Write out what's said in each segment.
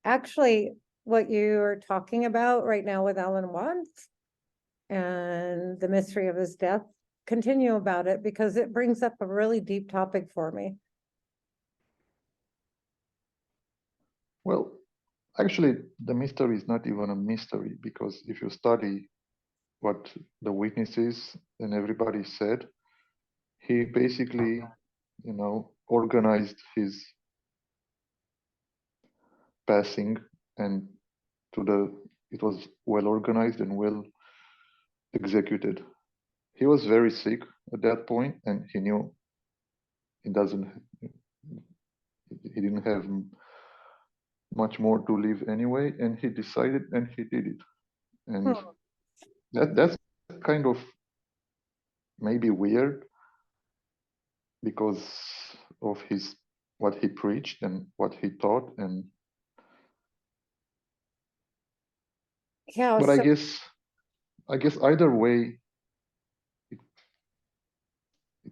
actually, what you're talking about right now with Alan Watts and the mystery of his death, continue about it, because it brings up a really deep topic for me. Well, actually, the mystery is not even a mystery, because if you study what the witnesses and everybody said, he basically, organized his passing, and it was well organized and well executed. He was very sick at that point, and he knew he doesn't he didn't have much more to live anyway, and he decided and he did it. And that's kind of maybe weird, because of what he preached and what he taught. And Yeah, but so I guess either way it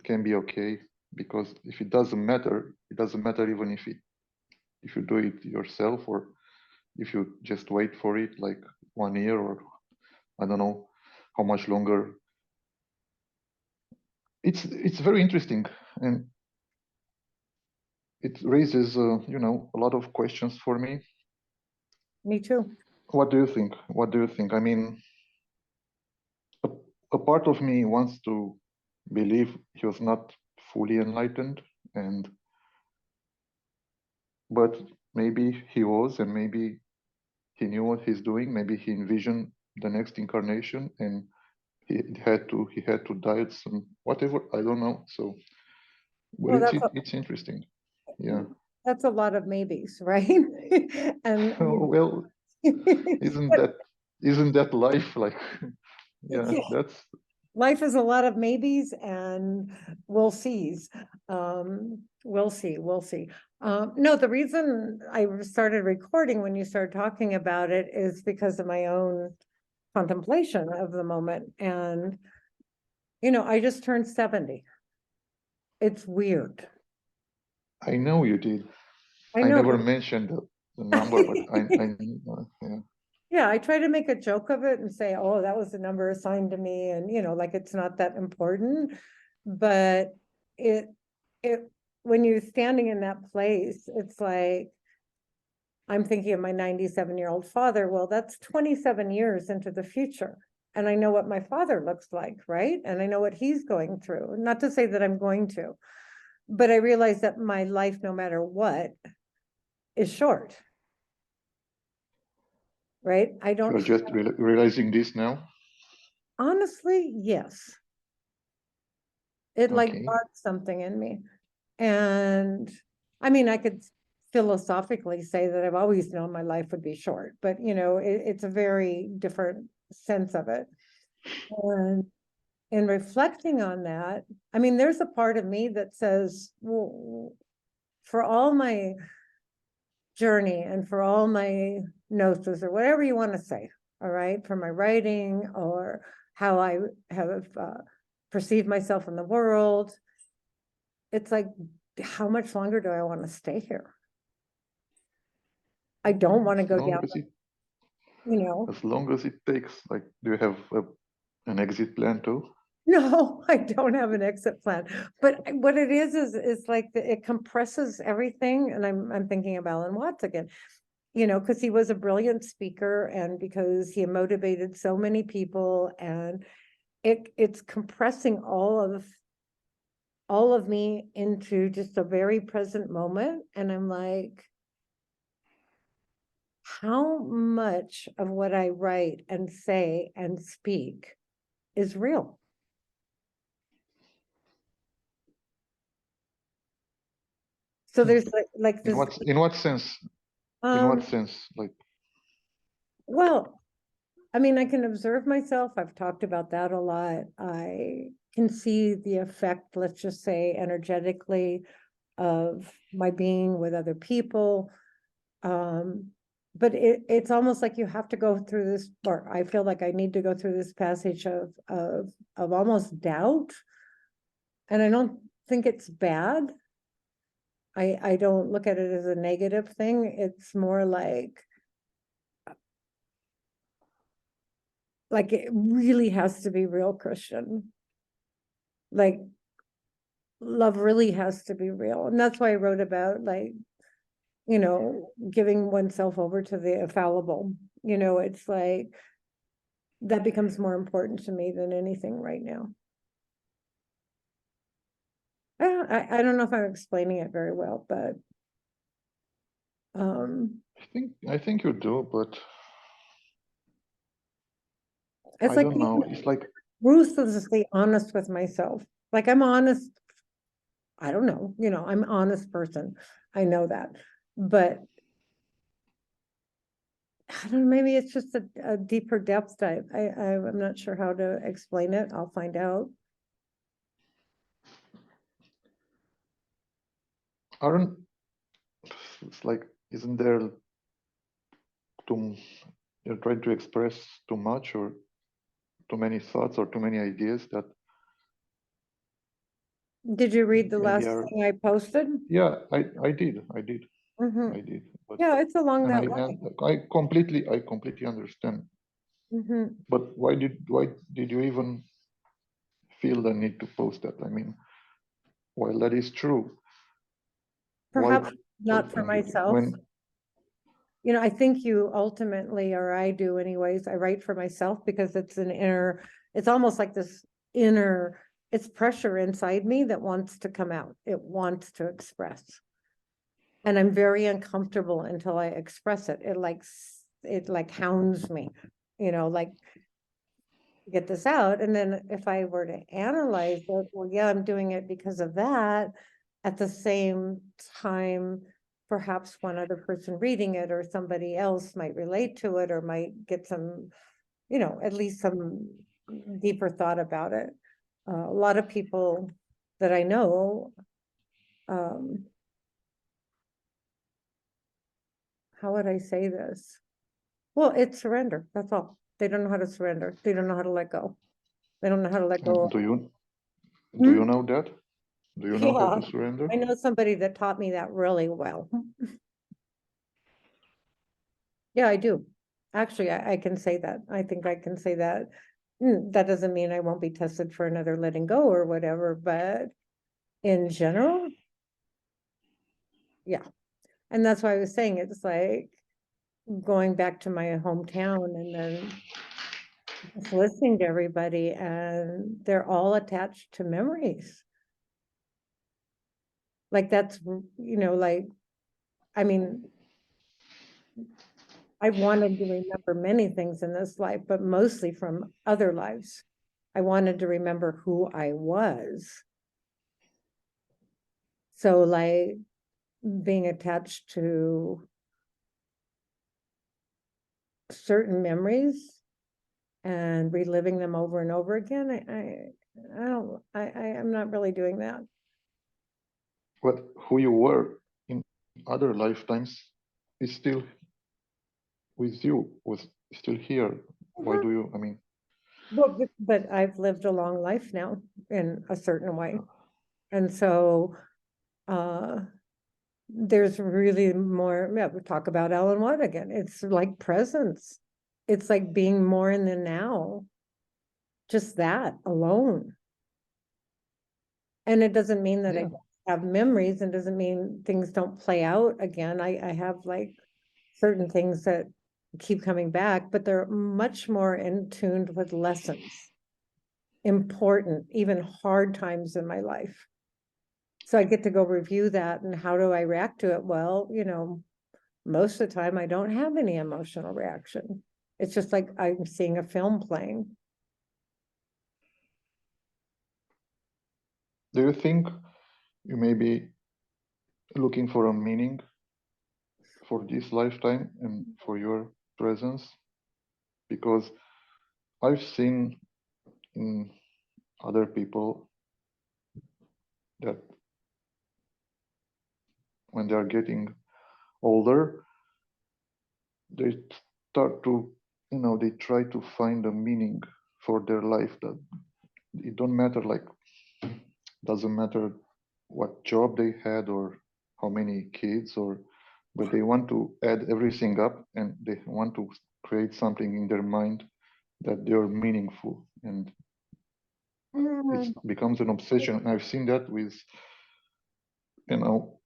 can be okay, because if it doesn't matter even if you do it yourself, or if you just wait for it like 1 year, or I don't know how much longer. It's very interesting, and it raises a lot of questions for me. me too. What do you think? I mean, a part of me wants to believe he was not fully enlightened, but maybe he was, and maybe he knew what he's doing. Maybe he envisioned the next incarnation, and he had to die at some whatever, I don't know. So, but Well, it's interesting. Yeah. that's a lot of maybes, right? And Well, isn't that life? Like, yeah, that's life is a lot of maybes and we'll sees. We'll see. No, the reason I started recording when you started talking about it is because of my own contemplation of the moment. And, I just turned 70. It's weird. I know you did. I I know. never mentioned the number, but yeah. Yeah, I try to make a joke of it and say, oh, that was the number assigned to me. And, like it's not that important. But it, when you're standing in that place, it's like, I'm thinking of my 97-year-old father. Well, that's 27 years into the future. And I know what my father looks like, right? And I know what he's going through. Not to say that I'm going to, but I realize that my life, no matter what, is short. Right? I don't. You're just realizing this now? Honestly, yes. It like Okay. sparked something in me. And I mean, I could philosophically say that I've always known my life would be short, but it's a very different sense of it. And in reflecting on that, I mean, there's a part of me that says, well, for all my journey and for all my gnosis, or whatever you want to say, all right, for my writing or how I have perceived myself in the world, it's like, how much longer do I want to stay here? I don't want to go down, as long as it takes. Like, do you have an exit plan too? No, I don't have an exit plan. But what it is like it compresses everything. And I'm thinking of Alan Watts again, because he was a brilliant speaker and because he motivated so many people, and it's compressing all of me into just a very present moment. And I'm like, how much of what I write and say and speak is real? So there's like this. In what sense? In what sense? Like, Well, I mean, I can observe myself. I've talked about that a lot. I can see the effect, let's just say energetically, of my being with other people. But it's almost like you have to go through this, or I feel like I need to go through this passage of almost doubt. And I don't think it's bad. I don't look at it as a negative thing. It's more like it really has to be real, Christian. Like love really has to be real. And that's why I wrote about giving oneself over to the fallible. It's like that becomes more important to me than anything right now. I don't know if I'm explaining it very well, but I think you do, but it's I like don't know. It's like ruthlessly honest with myself. Like I'm honest. I don't know, I'm an honest person. I know that, but I don't know, maybe it's just a deeper depth type. I'm not sure how to explain it. I'll find out. aren't it's like isn't there too you're trying to express too much or too many thoughts or too many ideas that Did you read the maybe last are thing I posted? yeah I did I did Mhm. I did but Yeah, it's along and that line. I completely understand, Mhm. but why did you even feel the need to post that? I mean, while that is true, why Perhaps not for myself. when I think you ultimately, or I do anyways, I write for myself because it's almost like this inner, it's pressure inside me that wants to come out. It wants to express. And I'm very uncomfortable until I express it. It hounds me, like get this out. And then if I were to analyze it, well, yeah, I'm doing it because of that. At the same time, perhaps one other person reading it or somebody else might relate to it or might get some, at least some deeper thought about it. A lot of people that I know, how would I say this? Well, it's surrender. That's all. They don't know how to surrender. They don't know how to let go. They don't know how to let go. do you know that? Do you know how Yeah, to surrender? I know somebody that taught me that really well. Yeah, I do. Actually, I can say that. I think I can say that. That doesn't mean I won't be tested for another letting go or whatever, but in general, yeah. And that's why I was saying it's like going back to my hometown and then just listening to everybody, and they're all attached to memories. Like that's, I mean, I've wanted to remember many things in this life, but mostly from other lives. I wanted to remember who I was. So like being attached to certain memories and reliving them over and over again, I'm not really doing that. But who you were in other lifetimes is still with you, was still here. Why do you, I mean, But I've lived a long life now in a certain way. And so there's really more, yeah, we talk about Ellen White again. It's like presence. It's like being more in the now. Just that alone. And it doesn't mean that I yeah. don't have memories and doesn't mean things don't play out again. I have like certain things that keep coming back, but they're much more in tuned with lessons, important, even hard times in my life. So I get to go review that and how do I react to it? Well, most of the time I don't have any emotional reaction. It's just like I'm seeing a film playing. Do you think you may be looking for a meaning for this lifetime and for your presence? Because I've seen in other people that when they are getting older, they start to, they try to find a meaning for their life that it don't matter, like, doesn't matter what job they had or how many kids, but they want to add everything up, and they want to create something in their mind that they're meaningful, and it becomes an obsession. And I've seen that with, you know,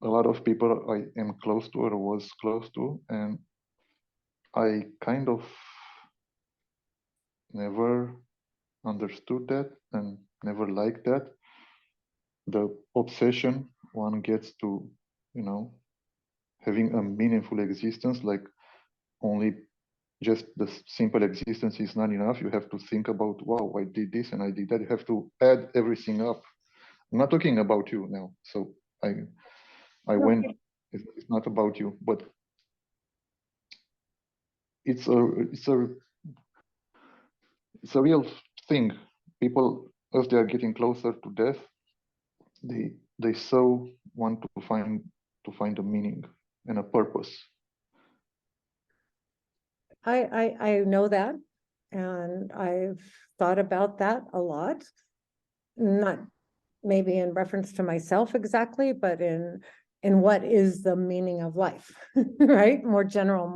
a lot of people I am close to or was close to, and I kind of never understood that and never liked that. The obsession one gets to, you know, having a meaningful existence, like only just the simple existence is not enough. You have to think about, wow, I did this and I did that. You have to add everything up. I'm not talking about you now. So I went, it's not about you, but it's a real thing. People, as they are getting closer to death, they so want to find a meaning and a purpose. I know that, and I've thought about that a lot. Not maybe in reference to myself exactly, but in what is the meaning of life, right? More general,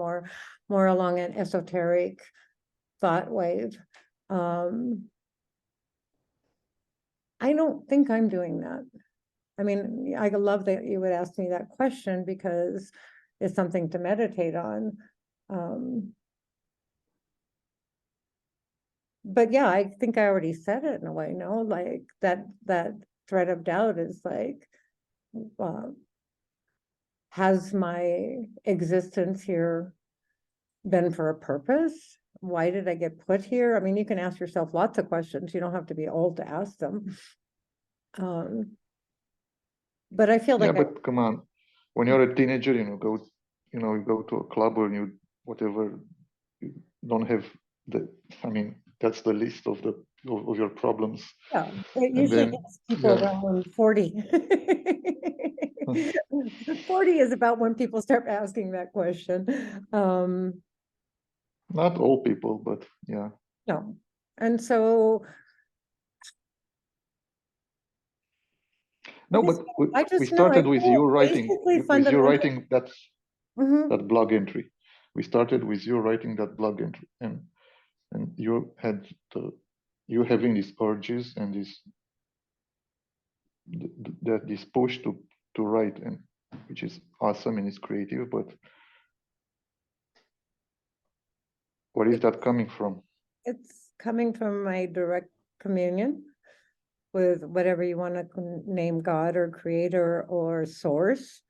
more along an esoteric thought wave. I don't think I'm doing that. I mean, I love that you would ask me that question because it's something to meditate on. But yeah, I think I already said it in a way, no? Like that thread of doubt is like, has my existence here been for a purpose? Why did I get put here? I mean, you can ask yourself lots of questions. You don't have to be old to ask them. But I feel like but come on, when you're a teenager, you go to a club or you don't have I mean, that's the list of your problems. yeah, it And usually then, gets people around 40. 40 is about when people start asking that question. Not all people, but yeah. No. And so No, but we started with you writing that that blog entry. We started with you writing that blog entry, and you had you having these urges and this push to write, and which is awesome and is creative. But where is that coming from? it's coming from my direct communion with whatever you want to name, God or creator or source.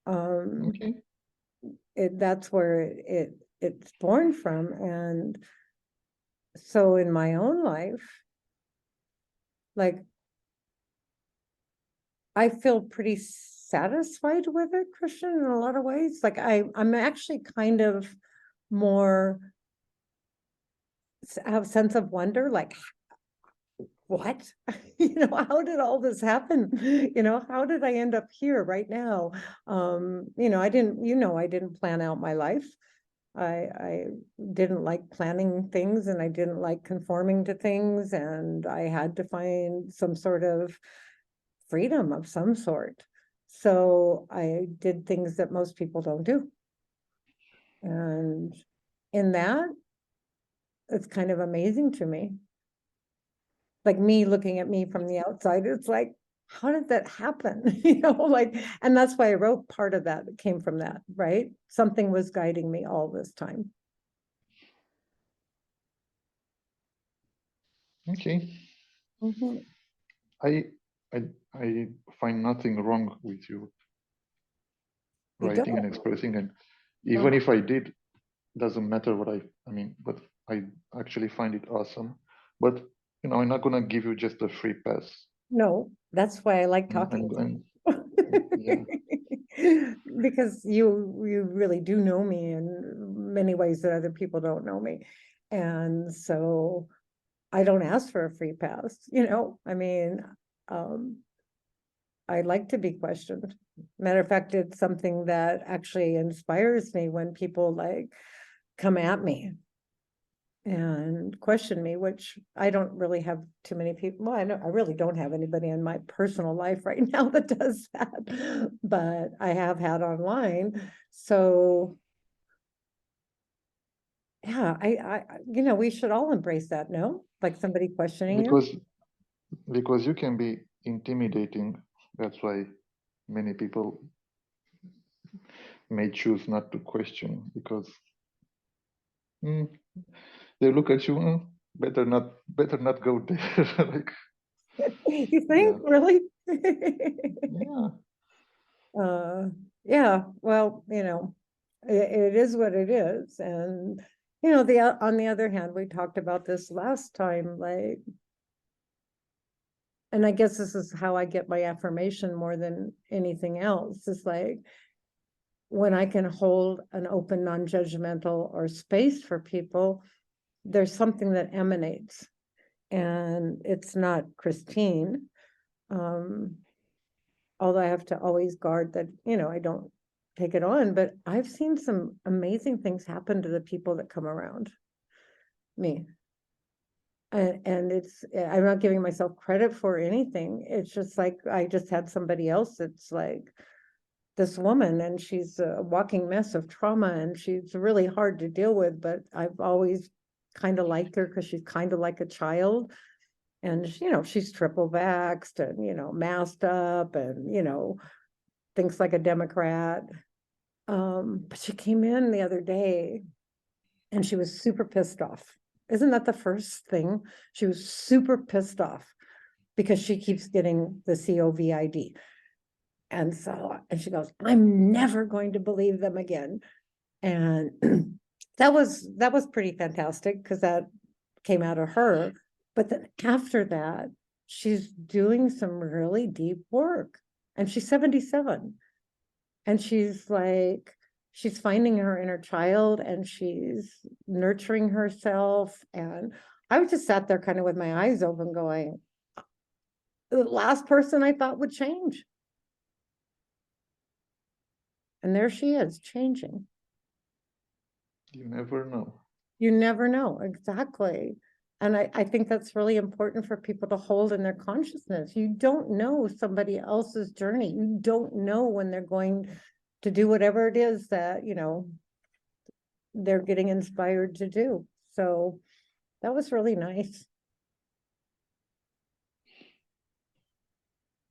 Okay. That's where it's born from. And so in my own life, like, I feel pretty satisfied with it, Christian, in a lot of ways. Like I'm actually kind of more have a sense of wonder, like, what? How did all this happen? How did I end up here right now? I didn't plan out my life. I didn't like planning things, and I didn't like conforming to things, and I had to find some sort of freedom of some sort. So I did things that most people don't do. And in that, it's kind of amazing to me. Like me looking at me from the outside, it's like, how did that happen? And that's why I wrote part of that. It came from that, right? Something was guiding me all this time. Okay. Mm-hmm. I find nothing wrong with you writing and expressing, and even if I did, doesn't matter what I mean, but I actually find it awesome. But I'm not gonna give you just a free pass. No, that's why I like talking. Yeah. Because you really do know me in many ways that other people don't know me. And so I don't ask for a free pass, I mean, I like to be questioned. Matter of fact, it's something that actually inspires me when people like come at me and question me, which I don't really have too many people. Well, I really don't have anybody in my personal life right now that does that, but I have had online. So yeah, we should all embrace that, no? Like somebody questioning you. Because you can be intimidating. That's why many people may choose not to question, because they look at you, better not go there. Like, You yeah, think, really? yeah. Yeah, well, it is what it is. And, on the other hand, we talked about this last time, like, and I guess this is how I get my affirmation more than anything else. It's like when I can hold an open, non-judgmental or space for people, there's something that emanates. And it's not Christine. Although I have to always guard that, I don't take it on, but I've seen some amazing things happen to the people that come around me. And I'm not giving myself credit for anything. It's just like, I just had somebody else that's like this woman, and she's a walking mess of trauma, and she's really hard to deal with, but I've always kind of liked her because she's kind of like a child. And, she's triple vaxxed and, masked up and, thinks like a Democrat. But she came in the other day and she was super pissed off. Isn't that the first thing? She was super pissed off because she keeps getting the COVID. And she goes, I'm never going to believe them again. And that was pretty fantastic because that came out of her. But then after that, she's doing some really deep work, and she's 77. And she's finding her inner child, and she's nurturing herself. And I was just sat there kind of with my eyes open going, the last person I thought would change. And there she is, changing. You never know. You never know, exactly. And I think that's really important for people to hold in their consciousness. You don't know somebody else's journey. You don't know when they're going to do whatever it is that, they're getting inspired to do. So that was really nice.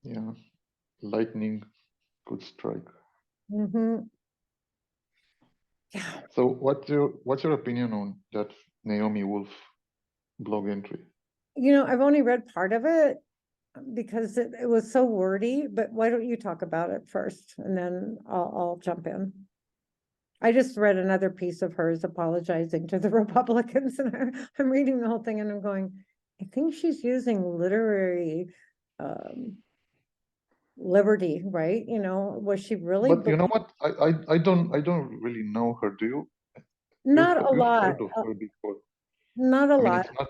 Yeah, lightning could strike. Mm-hmm. Yeah. So what's your opinion on that Naomi Wolf blog entry? I've only read part of it because it was so wordy, but why don't you talk about it first, and then I'll jump in. I just read another piece of hers apologizing to the Republicans, and I'm reading the whole thing and I'm going, I think she's using literary liberty, right? Was she really? But you know what? I don't really know her. Do you? Not a You've lot. heard of her before. Not a I mean, lot. it's not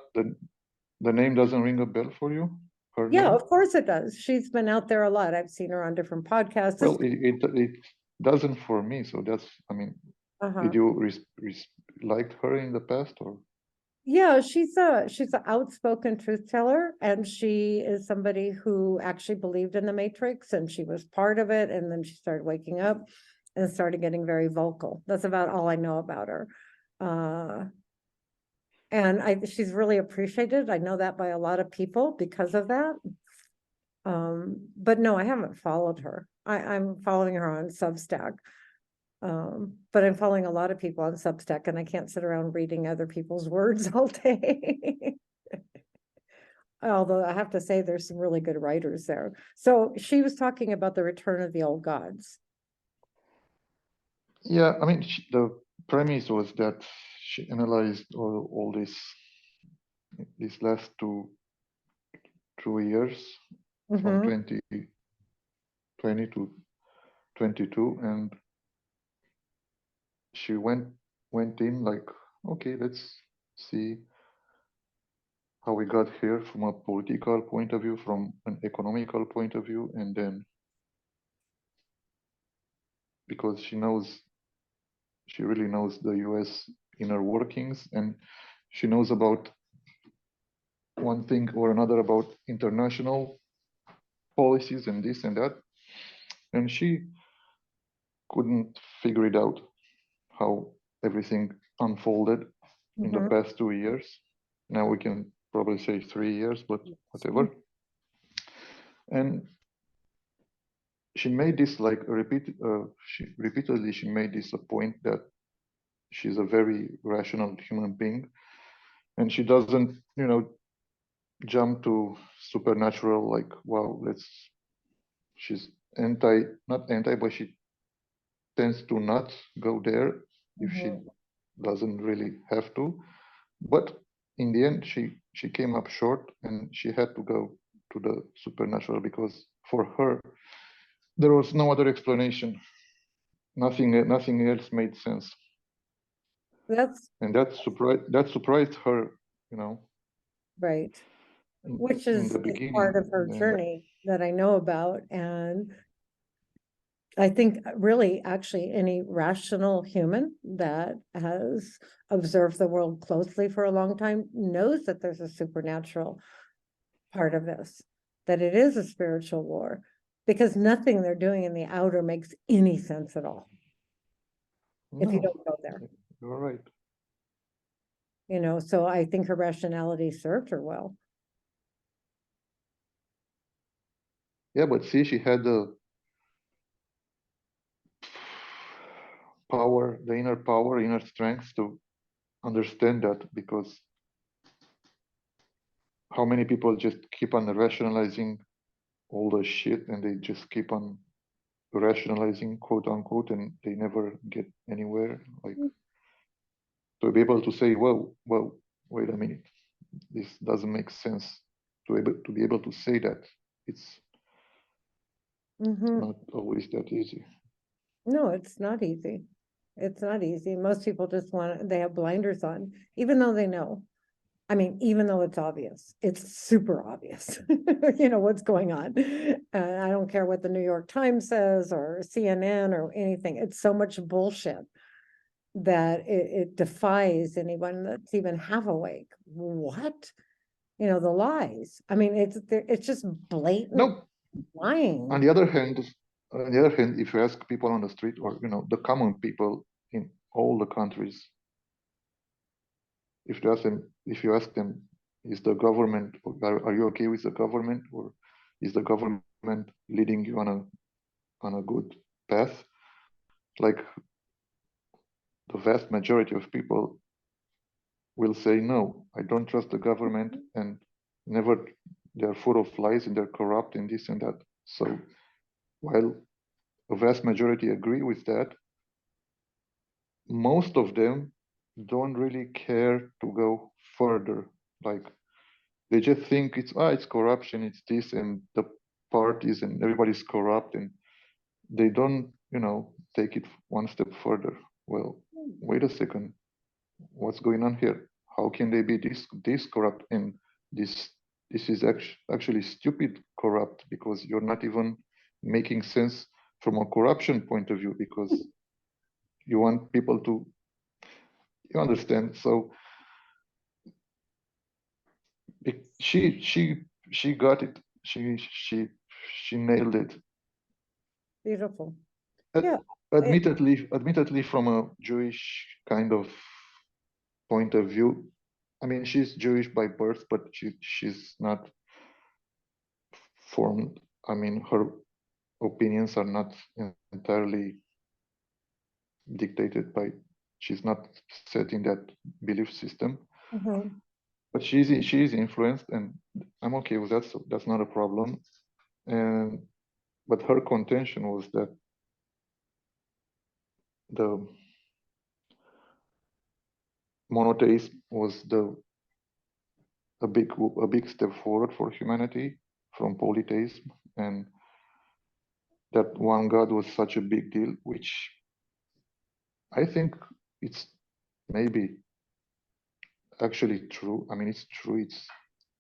the name doesn't ring a bell for you? Her Yeah, name? of course it does. She's been out there a lot. I've seen her on different podcasts. Well, it doesn't for me. So that's, I mean, did you liked her in the past, or? Yeah, she's an outspoken truth teller, and she is somebody who actually believed in the Matrix, and she was part of it, and then she started waking up and started getting very vocal. That's about all I know about her. And she's really appreciated. I know that by a lot of people because of that. But no, I haven't followed her. I'm following her on Substack. But I'm following a lot of people on Substack, and I can't sit around reading other people's words all day. Although I have to say there's some really good writers there. So she was talking about the return of the old gods. Yeah, I mean, the premise was that she analyzed all these last 2 years from 2020 to 22, and she went in like, okay, let's see how we got here from a political point of view, from an economical point of view, and then because she really knows the US inner workings, and she knows about one thing or another about international policies and this and that, and she couldn't figure it out how everything unfolded in the past 2 years. Now we can probably say 3 years, but whatever. And she made this like repeatedly she made this a point that she's a very rational human being, and she doesn't, jump to supernatural like, wow, she's not anti, but she tends to not go there if she doesn't really have to. But in the end, she came up short, and she had to go to the supernatural because for her there was no other explanation. Nothing else made sense. And that surprised her, right. Which in is the beginning. part of her journey that I know about. And I think really actually any rational human that has observed the world closely for a long time knows that there's a supernatural part of this, that it is a spiritual war, because nothing they're doing in the outer makes any sense at all. If you don't go there. You're right. So I think her rationality served her well. Yeah, but see, she had the power, the inner strength to understand that, because how many people just keep on rationalizing all the shit, and they just keep on rationalizing, quote unquote, and they never get anywhere. Like, to be able to say, well, wait a minute, this doesn't make sense. To be able to say that, it's not always that easy. No, it's not easy. It's not easy. Most people just they have blinders on, even though they know. I mean, even though it's obvious, it's super obvious, what's going on. I don't care what the New York Times says or CNN or anything. It's so much bullshit that it defies anyone that's even half awake. What? The lies. I mean, it's just blatant lying. On the other hand, if you ask people on the street, or the common people in all the countries, if you ask them, is the government, are you okay with the government, or is the government leading you on a good path? Like, the vast majority of people will say, no, I don't trust the government, and never, they're full of lies and they're corrupt and this and that. So while a vast majority agree with that, most of them don't really care to go further. Like, they just think it's corruption, it's this, and the parties and everybody's corrupt, and they don't, take it one step further. Well, wait a second, what's going on here? How can they be this corrupt? And this is actually stupid corrupt, because you're not even making sense from a corruption point of view, because you want people to, you understand. So she got it. She nailed it. Beautiful. Admittedly, from a Jewish kind of point of view, I mean, she's Jewish by birth, but she's not formed. I mean, her opinions are not entirely dictated by. She's not set in that belief system. But she's influenced, and I'm okay with that. So that's not a problem. But her contention was that the monotheism was a big step forward for humanity from polytheism, and that one God was such a big deal, which I think it's maybe actually true. I mean, it's true.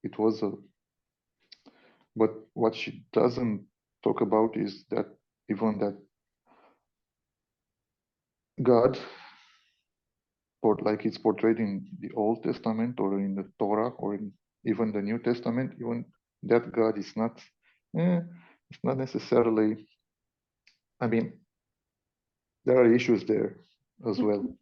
It was but what she doesn't talk about is that even that God like it's portrayed in the Old Testament or in the Torah or in even the New Testament, even that God is not, it's not necessarily, I mean, there are issues there as well.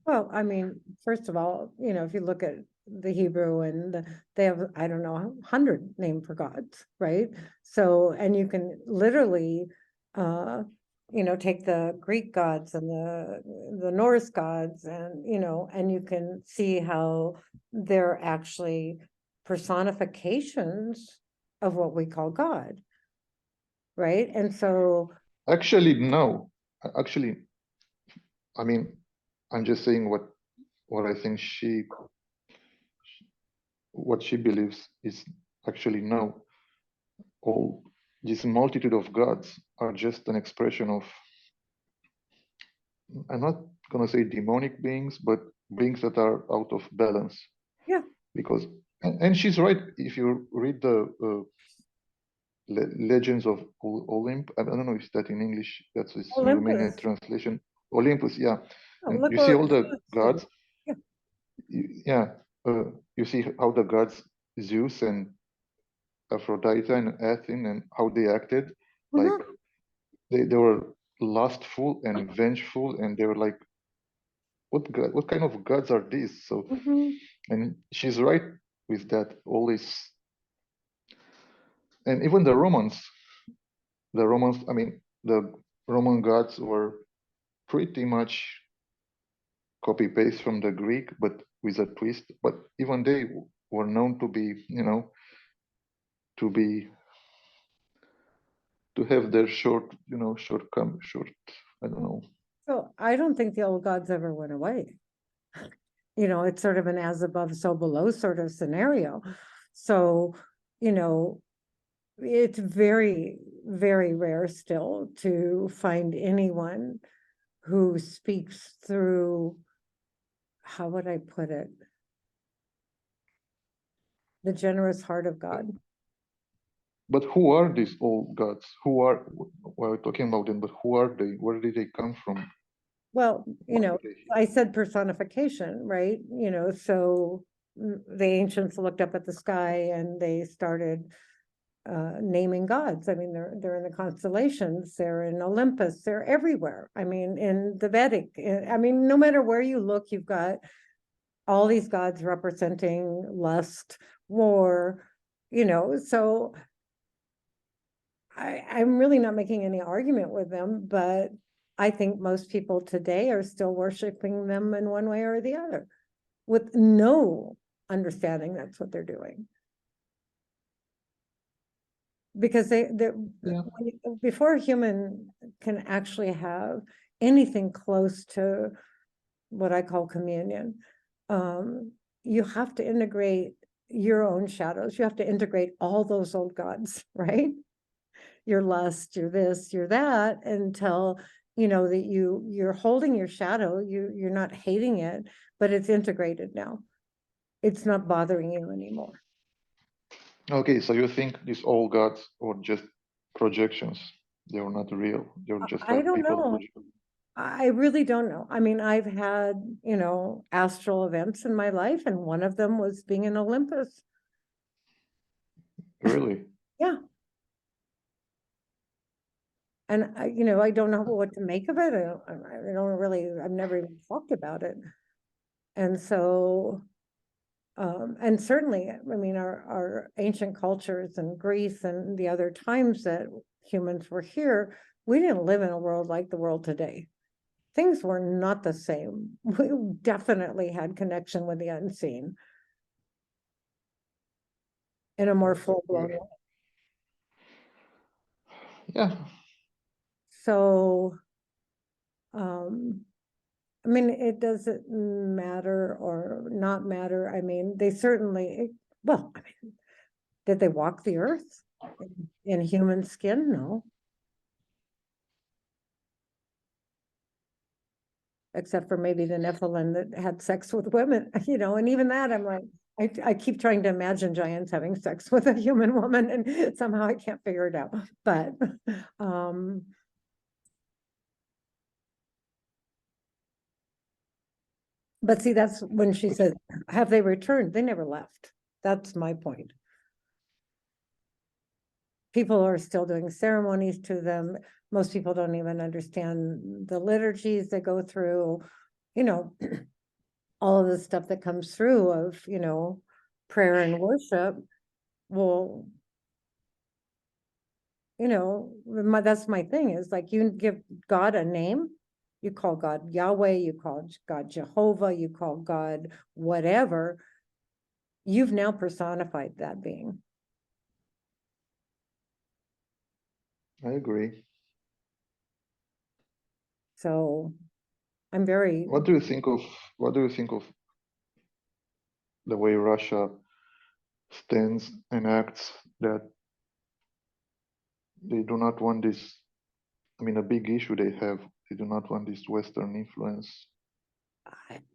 Well, I mean, first of all, if you look at the Hebrew and they have, I don't know, 100 name for gods, right? So, and you can literally, take the Greek gods and the Norse gods and, and you can see how they're actually personifications of what we call God, right? And so, Actually, no. Actually, I mean, I'm just saying what I think what she believes is actually no. All this multitude of gods are just an expression of, I'm not gonna say demonic beings, but beings that are out of balance. yeah. Because, and she's right. If you read the Legends of Olymp, I don't know if that in English, that's his Romanian Olympus. translation. Olympus, yeah. Oh, And look you see what all the gods. Yeah. Yeah, you see how the gods Zeus and Aphrodite and Athene and how they acted. Like they were lustful and vengeful, and they were like, what kind of gods are these? So, and she's right with that. All this, and even the Romans, I mean, the Roman gods were pretty much copy paste from the Greek, but with a twist. But even they were known to be, to be to have their short, I don't know. So I don't think the old gods ever went away. It's sort of an as above, so below sort of scenario. So, it's very, very rare still to find anyone who speaks through, how would I put it? The generous heart of God. But who are these old gods? We're talking about them, but who are they? Where did they come from? Well, I said personification, right? So the ancients looked up at the sky and they started naming gods. I mean, they're in the constellations, they're in Olympus, they're everywhere. I mean, in the Vedic, I mean, no matter where you look, you've got all these gods representing lust, war, so I'm really not making any argument with them, but I think most people today are still worshiping them in one way or the other with no understanding that's what they're doing. Because before a human can actually have anything close to what I call communion, you have to integrate your own shadows. You have to integrate all those old gods, right? Your lust, your this, your that, until that you're holding your shadow, you're not hating it, but it's integrated now. It's not bothering you anymore. Okay, so you think these old gods were just projections? They were not real. They were just like I don't people. know. I really don't know. I mean, I've had, astral events in my life, and one of them was being in Olympus. Really? Yeah. And I don't know what to make of it. I don't really, I've never even talked about it. And so, and certainly, I mean, our ancient cultures and Greece and the other times that humans were here, we didn't live in a world like the world today. Things were not the same. We definitely had connection with the unseen in a more full-blown way. Yeah. So, I mean, it doesn't matter or not matter. I mean, they certainly, well, I mean, did they walk the earth in human skin? No. Except for maybe the Nephilim that had sex with women, and even that, I'm like, I keep trying to imagine giants having sex with a human woman, and somehow I can't figure it out. But But see, that's when she said, have they returned? They never left. That's my point. People are still doing ceremonies to them. Most people don't even understand the liturgies they go through, you know, all of the stuff that comes through of, you know, prayer and worship. Well, you know, that's my thing is like you give God a name, you call God Yahweh, you call God Jehovah, you call God whatever. You've now personified that being. I agree. So I'm very. What do you think of the way Russia stands and acts, that they do not want this? I mean, a big issue they have. They do not want this Western influence.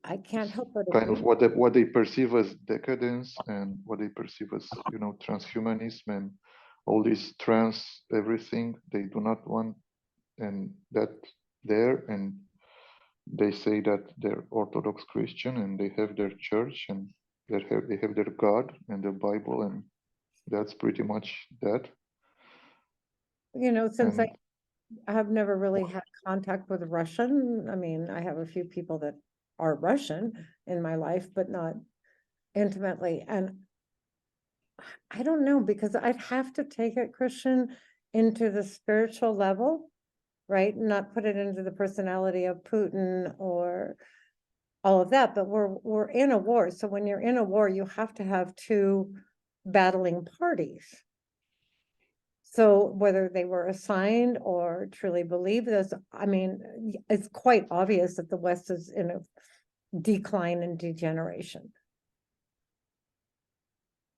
I can't help but Kind of agree. what they perceive as decadence and what they perceive as, you know, transhumanism and all this trans everything. They do not want, and that there, and they say that they're Orthodox Christian and they have their church and they have their God and their Bible, and that's pretty much that. You know, since And I have never really had contact with Russian. I mean, I have a few people that are Russian in my life, but not intimately. And I don't know, because I'd have to take it, Christian, into the spiritual level, right? Not put it into the personality of Putin or all of that, but we're in a war. So when you're in a war, you have to have two battling parties. So whether they were assigned or truly believe this, I mean, it's quite obvious that the West is in a decline and degeneration.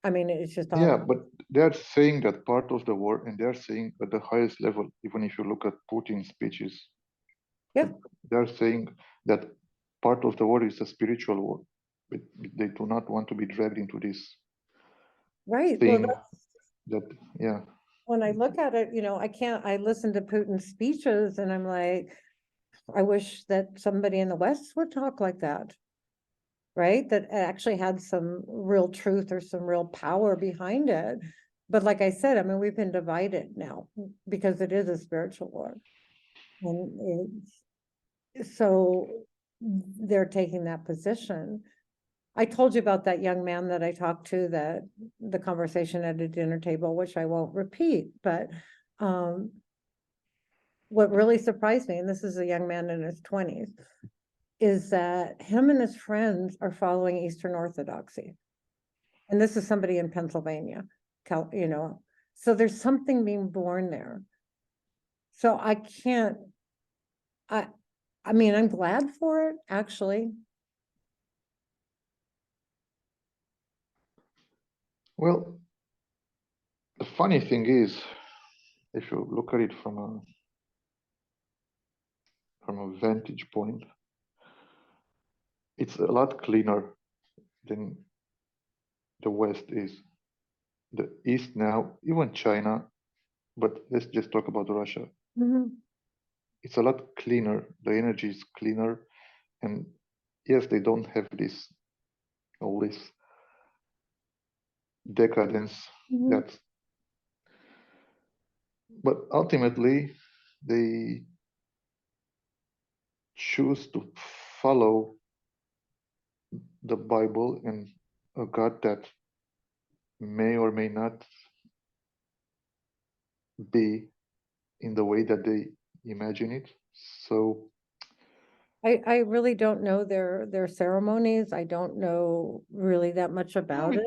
I mean, it's just yeah, obvious. but they're saying that part of the war, and they're saying at the highest level, even if you look at Putin's speeches, Yeah, they're saying that part of the war is a spiritual war. But they do not want to be dragged into this right. Well, thing that, yeah. when I look at it, you know, I listen to Putin's speeches and I'm like, I wish that somebody in the West would talk like that, right? That actually had some real truth or some real power behind it. But like I said, I mean, we've been divided now because it is a spiritual war. And so they're taking that position. I told you about that young man that I talked to, that the conversation at a dinner table, which I won't repeat, but what really surprised me, and this is a young man in his 20s, is that him and his friends are following Eastern Orthodoxy. And this is somebody in Pennsylvania, you know, so there's something being born there. So I can't, I mean, I'm glad for it, actually. Well, the funny thing is, if you look at it from a vantage point, it's a lot cleaner than the West is. The East now, even China, but let's just talk about Russia. Mhm. It's a lot cleaner. The energy is cleaner, and yes, they don't have this all this decadence. Mhm. That, but ultimately, they choose to follow the Bible and a God that may or may not be in the way that they imagine it. So I really don't know their ceremonies. I don't know really that much about it.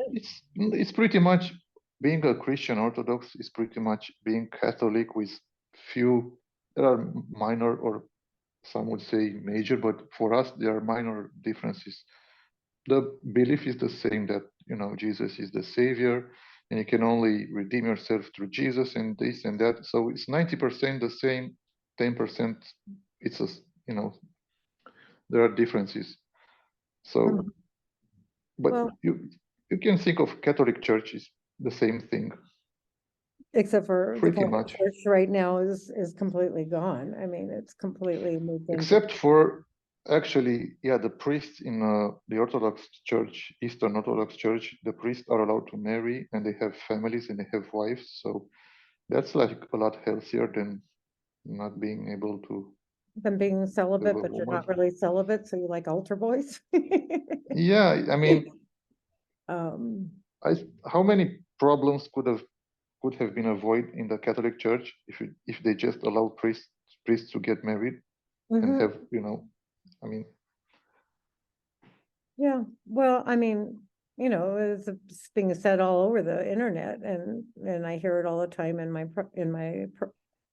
it's pretty much being a Christian Orthodox is pretty much being Catholic with few. There are minor, or some would say major, but for us there are minor differences. The belief is the same, that, you know, Jesus is the Savior, and you can only redeem yourself through Jesus and this and that. So it's 90% the same, 10% it's a, you know, there are differences. So, Mhm. but Well, you can think of Catholic Church is the same thing, except for the pretty Catholic much, Church right now is completely gone. I mean, it's completely moved into. except for Actually, yeah, the priests in the Orthodox Church, Eastern Orthodox Church, the priests are allowed to marry and they have families and they have wives. So that's like a lot healthier than not being able to Them being have celibate, a but you're woman. not really celibate, so you like altar boys. Yeah, I mean, Um, how many problems could have been avoided in the Catholic Church if they just allow priests to get married and mhm. have, you know, I mean, Yeah, well, I mean, you know, it's being said all over the internet, and I hear it all the time in my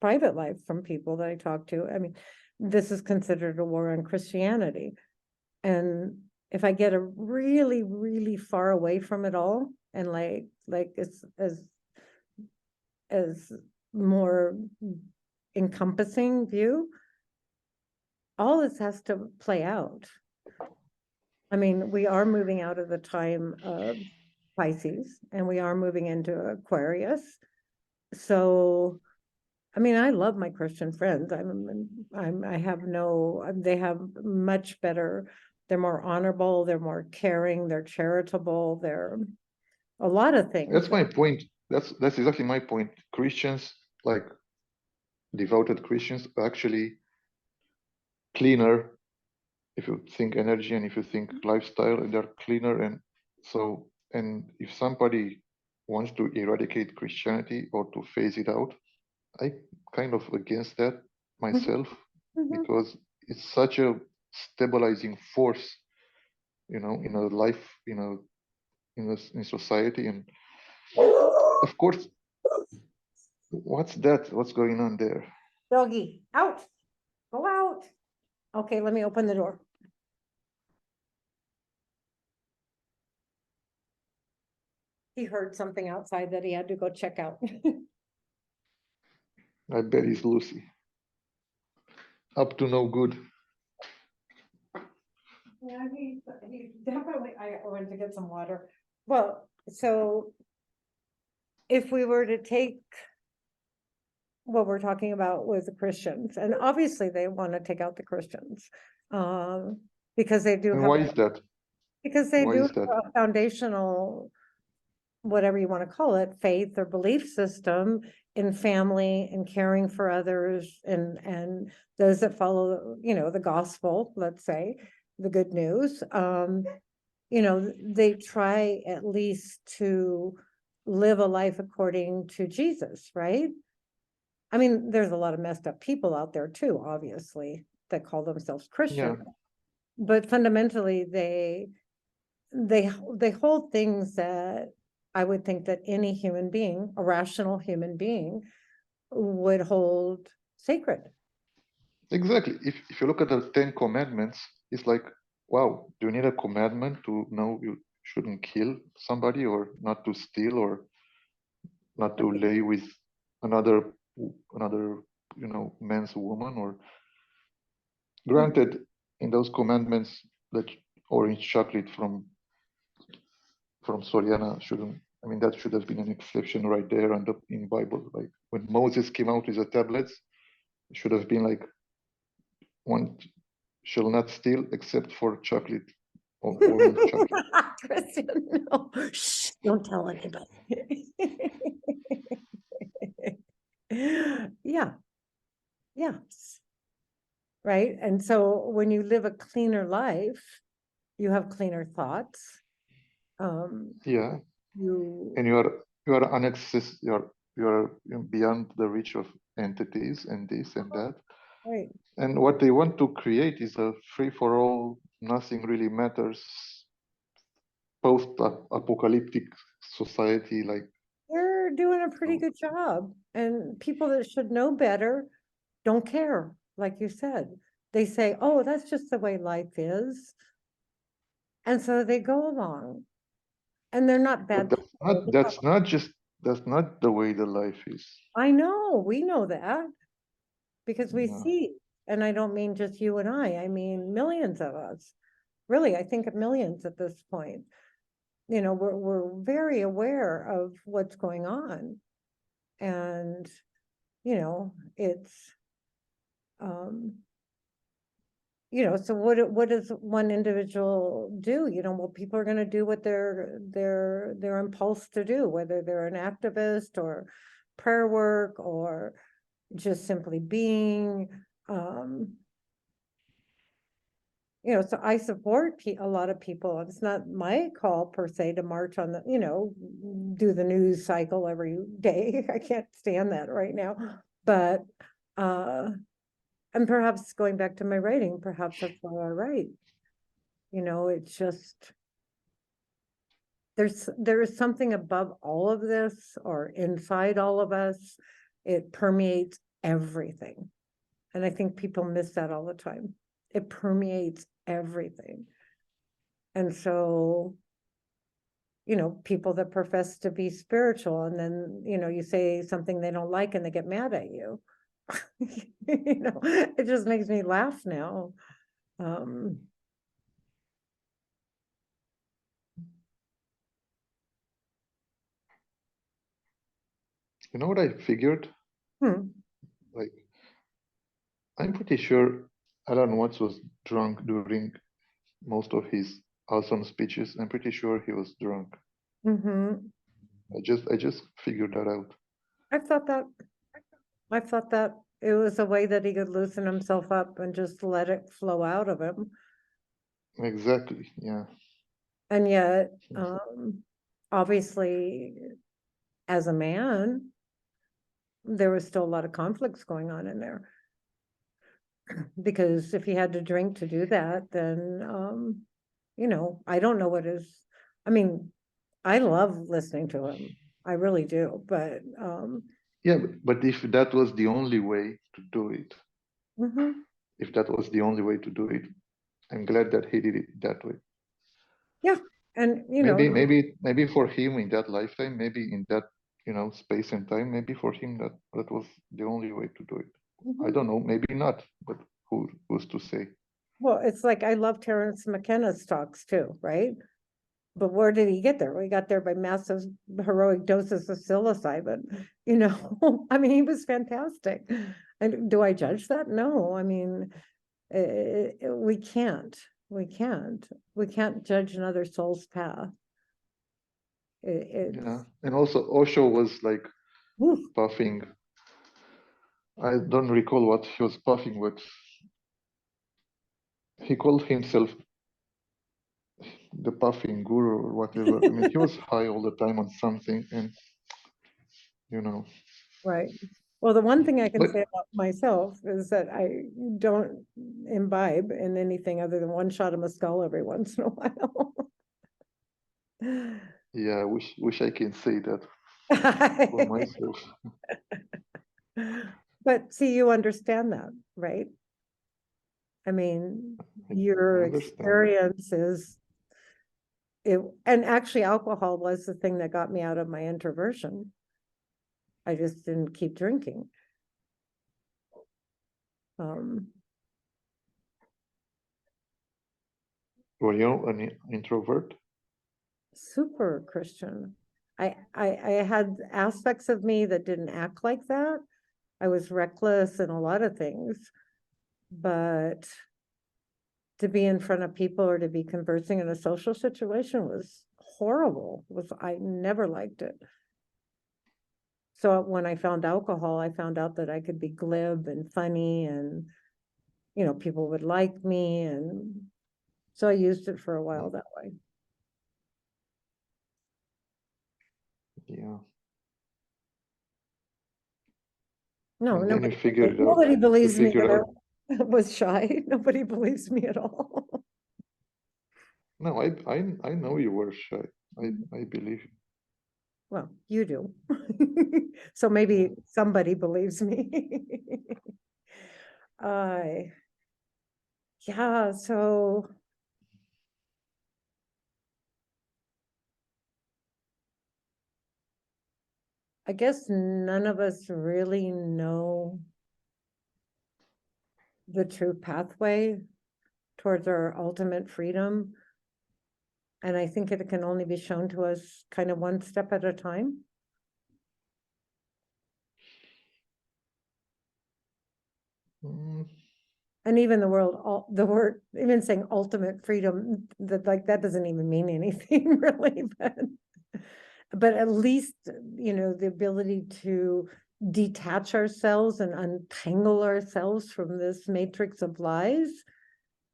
private life from people that I talk to. I mean, this is considered a war on Christianity, and if I get a really, really far away from it all, and like it's as more encompassing view, all this has to play out. I mean, we are moving out of the time of Pisces and we are moving into Aquarius. So, I mean, I love my Christian friends. I have no, they have much better, they're more honorable, they're more caring, they're charitable, they're a lot of things. that's my point. That's exactly my point. Christians, like devoted Christians, are actually cleaner if you think energy and if you think lifestyle, and they're cleaner. And so, and if somebody wants to eradicate Christianity or to phase it out, I kind of against that Mhm, myself, mhm. because it's such a stabilizing force, you know, in a life, in society. And of course, what's that? What's going on there? Doggy, out, go out. Okay, let me open the door. He heard something outside that he had to go check out. I bet it's Lucy. Up to no good. Yeah, he definitely, I went to get some water. Well, so if we were to take what we're talking about with the Christians, and obviously they want to take out the Christians, um, because they do And have, why is that? because they Why do is have that? a foundational, whatever you want to call it, faith or belief system in family and caring for others and those that follow, you know, the gospel, let's say, the good news. You know, they try at least to live a life according to Jesus, right? I mean, there's a lot of messed up people out there too, obviously, that call themselves Yeah, Christian, but fundamentally they hold things that I would think that any human being, a rational human being, would hold sacred. exactly. If you look at the Ten Commandments, it's like, wow, do you need a commandment to know you shouldn't kill somebody, or not to steal, or not to lay with another another man's woman? Or granted, in those commandments, that orange chocolate from Soriana shouldn't. I mean, that should have been an exception right there on in Bible. Like when Moses came out with the tablets, it should have been like, one shall not steal except for chocolate or orange chocolate. Christian, no. Shh, don't tell anybody. Yeah, yeah, right. And so when you live a cleaner life, you have cleaner thoughts. Yeah, You and you are unaccess you are beyond the reach of entities and this and that. right. And what they want to create is a free for all, nothing really matters, post apocalyptic society. Like, They're doing a pretty good job. And people that should know better don't care, like you said. They say, oh, that's just the way life is. And so they go along. And they're not but bad that's people. not that's not just that's not the way the life is. I know, we know that because we Yeah. see, and I don't mean just you and I mean millions of us. Really, I think of millions at this point. You know, we're very aware of what's going on. And, you know, it's so what does one individual do? Well, people are going to do what their impulse to do, whether they're an activist or prayer work or just simply being. So I support a lot of people. It's not my call per se to march on the, do the news cycle every day. I can't stand that right now. But and perhaps going back to my writing, perhaps that's why I write. It's just there is something above all of this or inside all of us. It permeates everything. And I think people miss that all the time. It permeates everything. And so, people that profess to be spiritual, and then, you say something they don't like and they get mad at you. It just makes me laugh now. You know what I figured? Like, I'm pretty sure Alan Watts was drunk during most of his awesome speeches. I'm pretty sure he was drunk. I just figured that out. I thought that it was a way that he could loosen himself up and just let it flow out of him. Exactly, yeah. And yet, obviously, as a man, there was still a lot of conflicts going on in there. Because if he had to drink to do that, then, I don't know what is, I love listening to him. I really do, but. Yeah, but if that was the only way to do it, if that was the only way to do it, I'm glad that he did it that way. Yeah, and maybe for him in that lifetime, maybe in that space and time, maybe for him that was the only way to do it. I don't know, maybe not, but who's to say? Well, it's like I love Terence McKenna's talks too, right? But where did he get there? Well, he got there by massive heroic doses of psilocybin. He was fantastic. And do I judge that? No, we can't. We can't judge another soul's path. Yeah, and also Osho was like puffing. I don't recall what he was puffing, but he called himself the puffing guru or whatever. He was high all the time on something, and Right. Well, the one thing I can say about myself is that I don't imbibe in anything other than one shot of mescal every once in a while. Yeah, I wish I can say that for myself. But see, you understand that, right? Your experience is it, and actually alcohol was the thing that got me out of my introversion. I just didn't keep drinking. Were you an introvert? Super Christian. I had aspects of me that didn't act like that. I was reckless in a lot of things, but to be in front of people or to be conversing in a social situation was horrible. I never liked it. So when I found alcohol, I found out that I could be glib and funny and, people would like me. And so I used it for a while that way. Yeah. No, and nobody, then you figured it out. Nobody believes me that I was shy. Nobody believes me at all. No, I know you were shy. I believe you. Well, you do. So maybe somebody believes me. Yeah, so I guess none of us really know the true pathway towards our ultimate freedom. And I think it can only be shown to us kind of one step at a time. And even the word, even saying ultimate freedom, that doesn't even mean anything really, but at least, the ability to detach ourselves and untangle ourselves from this matrix of lies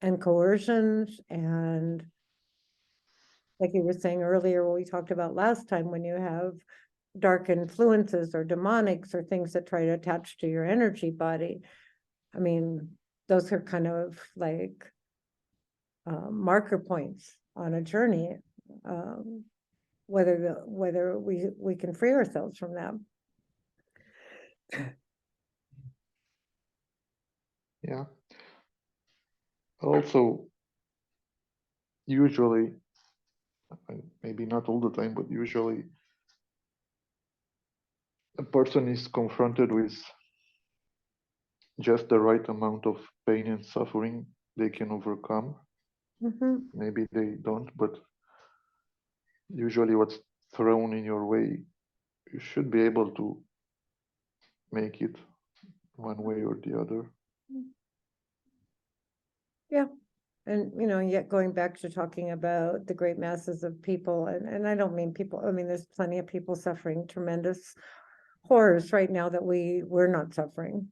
and coercions. And like you were saying earlier, what we talked about last time, when you have dark influences or demonics or things that try to attach to your energy body, I mean, those are kind of like marker points on a journey, whether we can free ourselves from them. Yeah. Also, usually, maybe not all the time, but usually a person is confronted with just the right amount of pain and suffering they can overcome. Maybe they don't, but usually what's thrown in your way, you should be able to make it one way or the other. Yeah. And, yet going back to talking about the great masses of people, and I don't mean people, I mean, there's plenty of people suffering tremendous horrors right now that we're not suffering,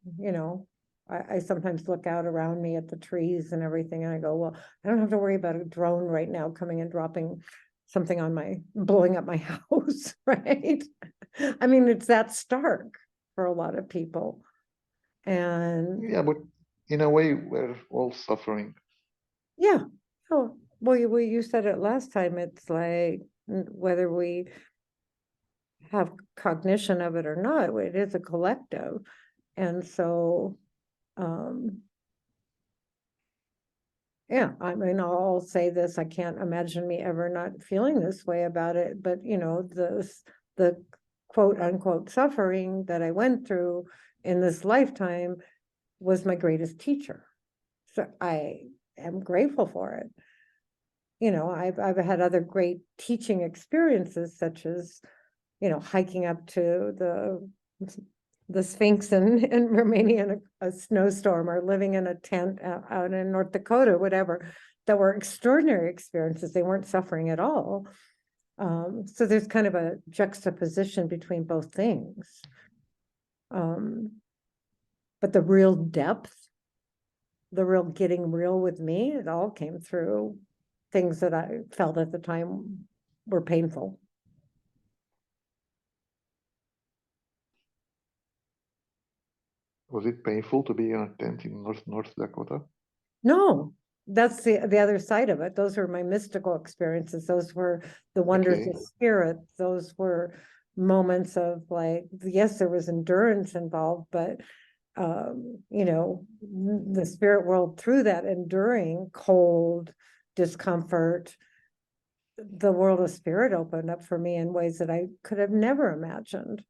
I sometimes look out around me at the trees and everything, and I go, well, I don't have to worry about a drone right now coming and dropping something blowing up my house, right? I mean, it's that stark for a lot of people. And yeah, but in a way, we're all suffering. Yeah. Oh, well, you said it last time. It's like whether we have cognition of it or not, it is a collective. And so, yeah, I mean, I'll say this, I can't imagine me ever not feeling this way about it, but the quote unquote suffering that I went through in this lifetime was my greatest teacher. So I am grateful for it. I've had other great teaching experiences, such as, hiking up to the Sphinx in Romania in a snowstorm, or living in a tent out in North Dakota, whatever, that were extraordinary experiences. They weren't suffering at all. So there's kind of a juxtaposition between both things. But the real depth, the real getting real with me, it all came through things that I felt at the time were painful. Was it painful to be in a tent in North Dakota? No, that's the other side of it. Those were my mystical experiences. Those were the wonders of spirit. Those were moments of like, yes, there was endurance involved, but the spirit world, through that enduring cold discomfort, the world of spirit opened up for me in ways that I could have never imagined.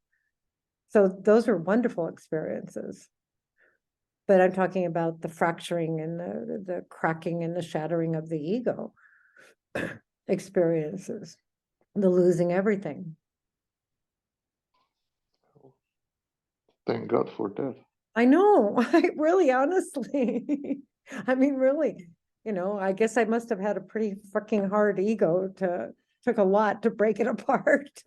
So those are wonderful experiences. But I'm talking about the fracturing and the cracking and the shattering of the ego experiences, the losing everything. Thank God for that. I know, I really, honestly, I mean, really, I guess I must have had a pretty fucking hard ego took a lot to break it apart.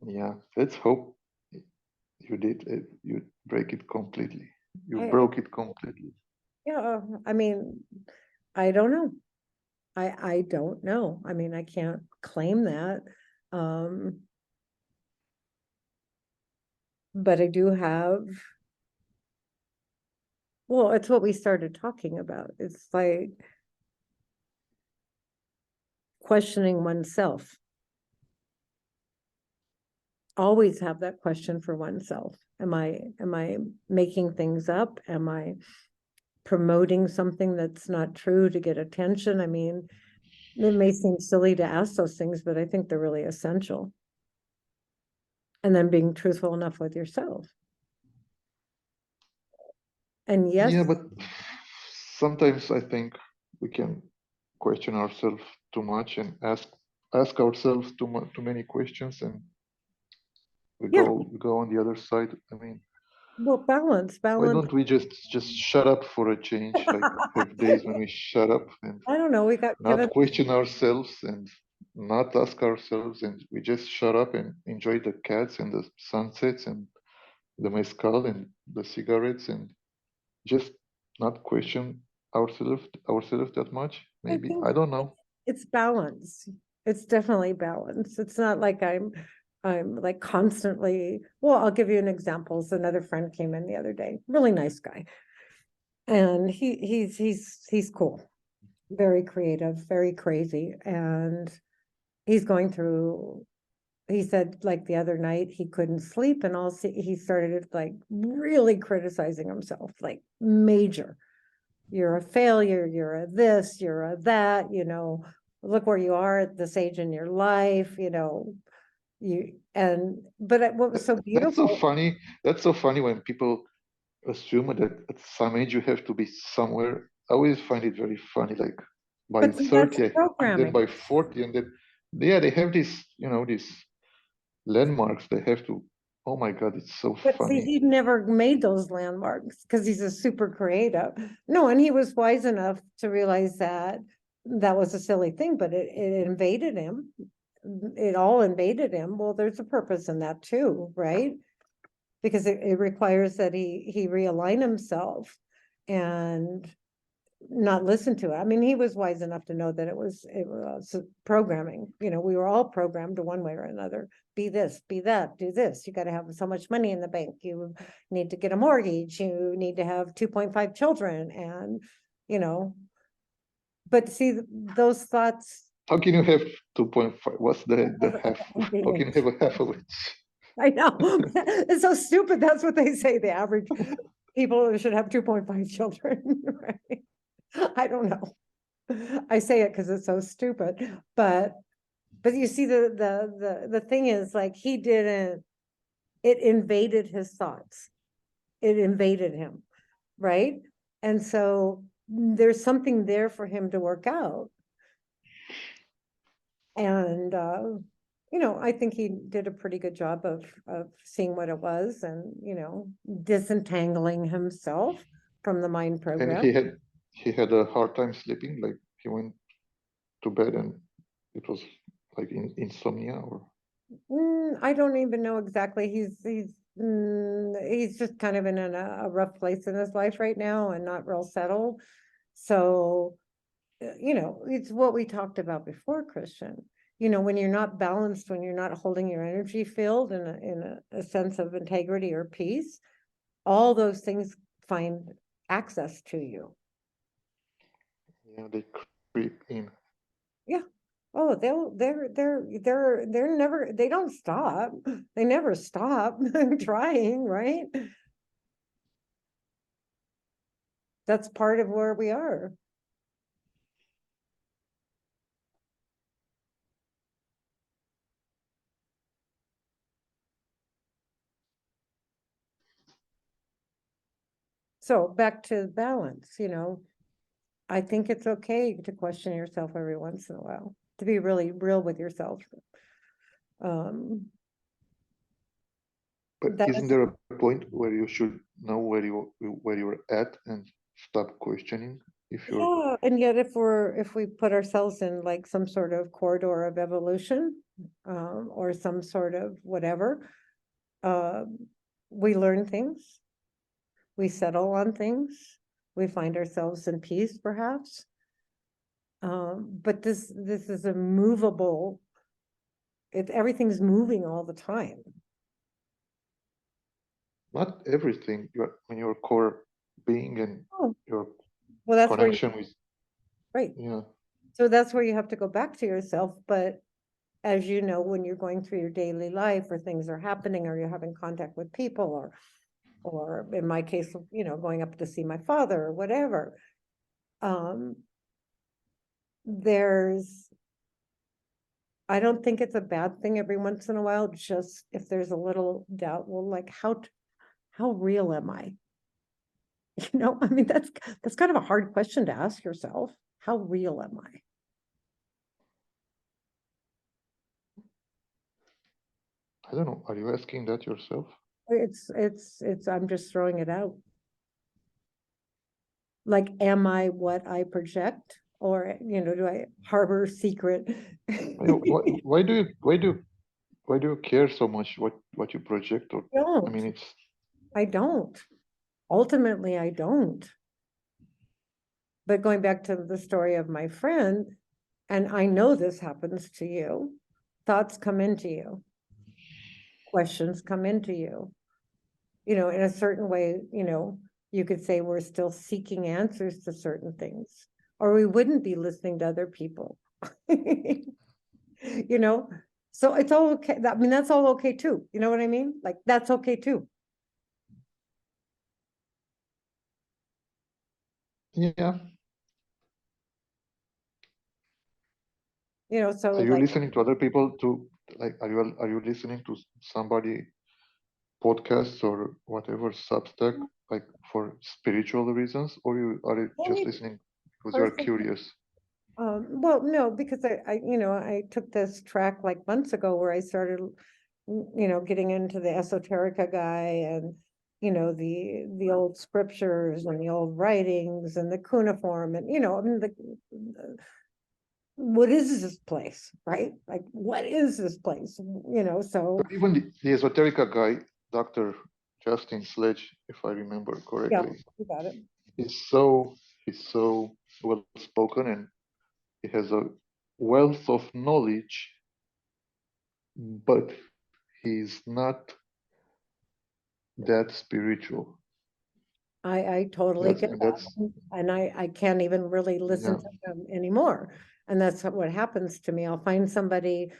Yeah, let's hope you did it. You break it completely. You broke it completely. Yeah, I mean, I don't know. I don't know. I mean, I can't claim that. But I do have, well, it's what we started talking about. It's like questioning oneself. Always have that question for oneself. Am I making things up? Am I promoting something that's not true to get attention? I mean, it may seem silly to ask those things, but I think they're really essential. And then being truthful enough with yourself. And yes. Yeah, but sometimes I think we can question ourselves too much and ask ourselves too many questions, and we go on the other side. I mean, Well, balance, Why balance. don't we just shut up for a change? Like have days when we shut up and I don't know, we got given, not question ourselves and not ask ourselves, and we just shut up and enjoy the cats and the sunsets and the mezcal and the cigarettes and just not question ourselves that much. I Maybe think I don't know. it's balance. It's definitely balance. It's not like I'm like constantly, well, I'll give you an example. So another friend came in the other day, really nice guy. And he's cool, very creative, very crazy. And he's going through, he said like the other night he couldn't sleep and he started like really criticizing himself, like major. You're a failure, you're a this, you're a that, look where you are at this age in your life, but what was so That's so beautiful, funny. That's so funny when people assume that at some age you have to be somewhere. I always find it very funny. Like by but see, that's 30, and then programming. by 40, and then yeah, they have this, these landmarks. They have to. Oh my God, it's so But see, funny. he never made those landmarks because he's a super creative. No, and he was wise enough to realize that that was a silly thing, but it invaded him. It all invaded him. Well, there's a purpose in that too, right? Because it requires that he realign himself and not listen to it. I mean, he was wise enough to know that it was programming. We were all programmed to one way or another. Be this, be that, do this. You got to have so much money in the bank. You need to get a mortgage. You need to have 2.5 children, and you know. But see, those thoughts. How can you have 2.5? What's the half? How can you have a half of it? I know. It's so stupid. That's what they say. The average people should have 2.5 children, right? I don't know. I say it because it's so stupid, but you see the thing is like he didn't, it invaded his thoughts. It invaded him, right? And so there's something there for him to work out. And I think he did a pretty good job of seeing what it was and, disentangling himself from the mind And program. he had a hard time sleeping. Like he went to bed and it was like insomnia or I don't even know exactly. He's just kind of in a rough place in his life right now and not real settled. So, it's what we talked about before, Christian. When you're not balanced, when you're not holding your energy field in a sense of integrity or peace, all those things find access to you. yeah, they creep in. Yeah. Oh, they're never, they don't stop. They never stop trying, right? That's part of where we are. So back to balance, I think it's okay to question yourself every once in a while, to be really real with yourself. Um, But that isn't is, there a point where you should know where you're at and stop questioning if you're yeah, and yet if we put ourselves in like some sort of corridor of evolution, or some sort of whatever, um, we learn things, we settle on things, we find ourselves in peace, perhaps. But this is a movable, everything's moving all the time. not everything when your core being and Oh, your well, that's where you, connection with right. yeah. So that's where you have to go back to yourself. But as you know, when you're going through your daily life or things are happening or you're having contact with people or in my case, going up to see my father or whatever, um, there's, I don't think it's a bad thing every once in a while, just if there's a little doubt, well, like how real am I? I mean, that's kind of a hard question to ask yourself. How real am I? I don't know. Are you asking that yourself? I'm just throwing it out. Like, am I what I project? Or, do I harbor secret? Why do you care so much what you project? Or I mean, it's I don't. Ultimately, I don't. But going back to the story of my friend, and I know this happens to you, thoughts come into you, questions come into you. In a certain way, you could say we're still seeking answers to certain things, or we wouldn't be listening to other people. So it's all okay. I mean, that's all okay too. You know what I mean? Like, that's okay too. yeah. So Are you like, listening to other people to like? Are you listening to somebody podcasts or whatever Substack like for spiritual reasons, or you are you just only listening because you are person, curious? well, no, because I took this track like months ago where I started, getting into the esoterica guy and, the old scriptures and the old writings and the cuneiform and, I mean, what is this place, right? Like, what is this place? So But even the esoterica guy, Dr. Justin Sledge, if I remember yeah, correctly, you got it. he's so well spoken and he has a wealth of knowledge, but he's not that spiritual. I totally That's get and that. that's And I can't even really listen yeah. to them anymore. And that's what happens to me. I'll find somebody,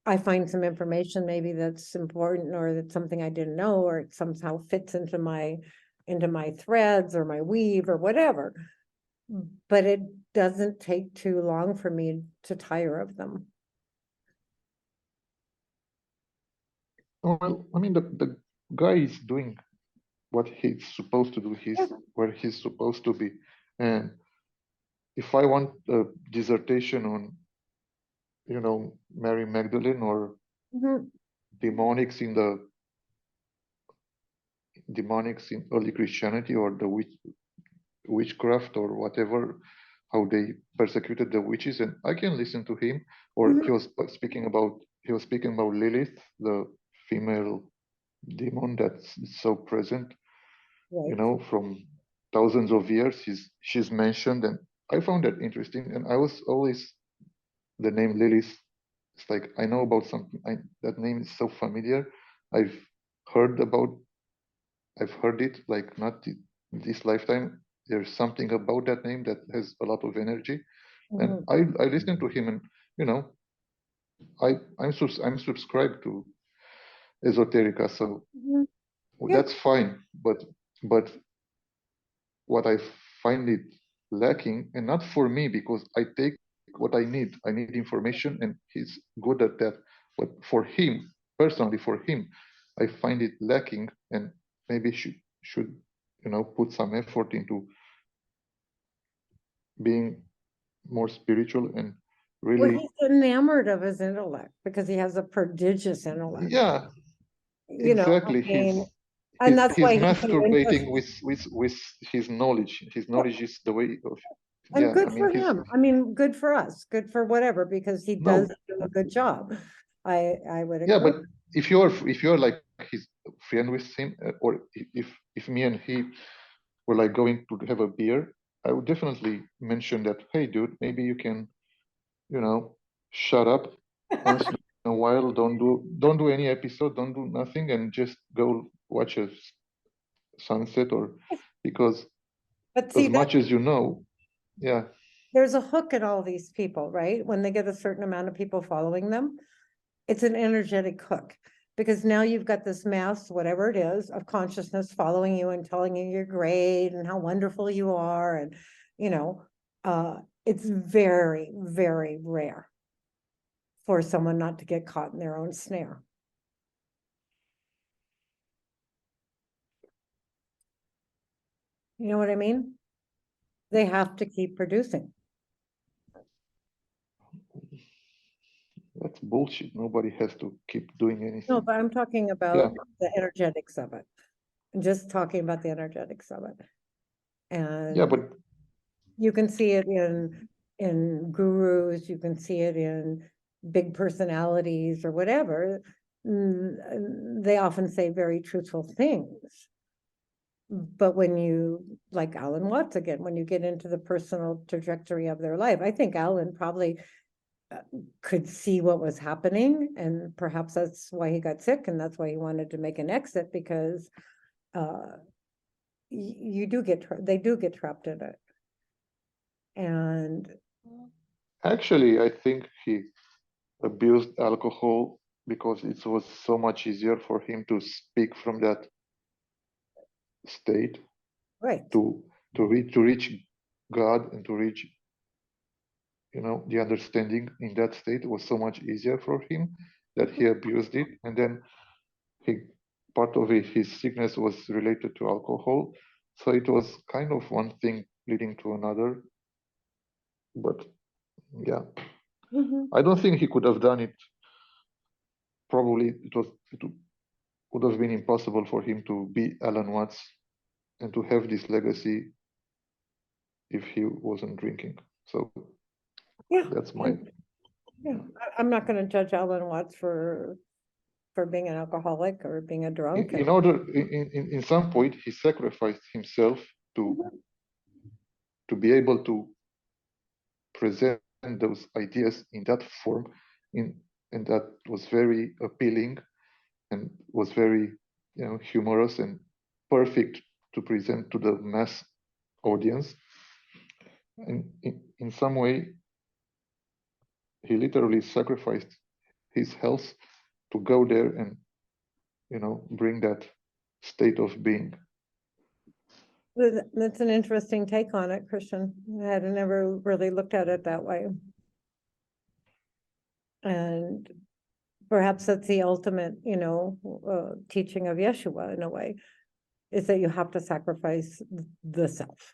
I find some information maybe that's important or that's something I didn't know, or it somehow fits into my threads or my weave or whatever. But it doesn't take too long for me to tire of them. Well, I mean the guy is doing what he's supposed to do. He's Yeah. where he's supposed to be. And if I want a dissertation on, Mary Magdalene or Mhm. demonics in the demonics in early Christianity or the witchcraft or whatever, how they persecuted the witches, and I can listen to him. Or Mhm. he was speaking about Lilith, the female demon that's so present, Right. from thousands of years. She's mentioned, and I found that interesting. And I was always the name Lilith. It's like I know about something. That name is so familiar. I've heard about. I've heard it like not this lifetime. There's something about that name that has a lot of energy, and Mhm. I listened to him, and you know I'm subscribed to esoterica, so Mhm. Yeah. that's fine. But what I find it lacking, and not for me because I take what I need. I need information, and he's good at that. But for him, personally, for him, I find it lacking, and maybe should put some effort into being more spiritual and Well, really, he's enamored of his intellect because he has a prodigious intellect. yeah, I exactly. He's mean, and he's that's he's why he's so masturbating interested. with his knowledge. His knowledge is the way of, And yeah. I good mean, for him. I mean, good for us, good for whatever, because he does no, do a good job. I would yeah, agree. but if you're like his friend with him, or if me and he were like going to have a beer, I would definitely mention that. Hey, dude, maybe you can, shut up once in a while. Don't do any episode. Don't do nothing, and just go watch a sunset, or because But as see, that much as you know, yeah, there's a hook in all these people, right? When they get a certain amount of people following them, it's an energetic hook. Because now you've got this mass, whatever it is, of consciousness following you and telling you you're great and how wonderful you are. And, you know, it's very, very rare for someone not to get caught in their own snare. You know what I mean? They have to keep producing. That's bullshit. Nobody has to keep doing No, anything. but I'm talking Yeah, about the energetics of it. I'm just talking about the energetics of it. yeah, And but you can see it in gurus, you can see it in big personalities or whatever. They often say very truthful things. But when you, like Alan Watts again, when you get into the personal trajectory of their life, I think Alan probably could see what was happening, and perhaps that's why he got sick, and that's why he wanted to make an exit, because you do get, they do get trapped in it. And actually, I think he abused alcohol because it was so much easier for him to speak from that state, right, to reach God and to reach, you know, the understanding in that state was so much easier for him that he abused it, and then he part of his sickness was related to alcohol, so it was kind of one thing leading to another. But yeah, I don't think he could have done it. Probably it would have been impossible for him to be Alan Watts and to have this legacy if he wasn't drinking. So yeah, that's my, yeah. I'm not going to judge Alan Watts for being an alcoholic or being a drunk. in order, in some point, he sacrificed himself to be able to present those ideas in that form, and that was very appealing and was very, you know, humorous and perfect to present to the mass audience. And in some way, he literally sacrificed his health to go there and, you know, bring that state of being. That's an interesting take on it, Christian. I had never really looked at it that way. And perhaps that's the ultimate, you know, teaching of Yeshua in a way, is that you have to sacrifice the self.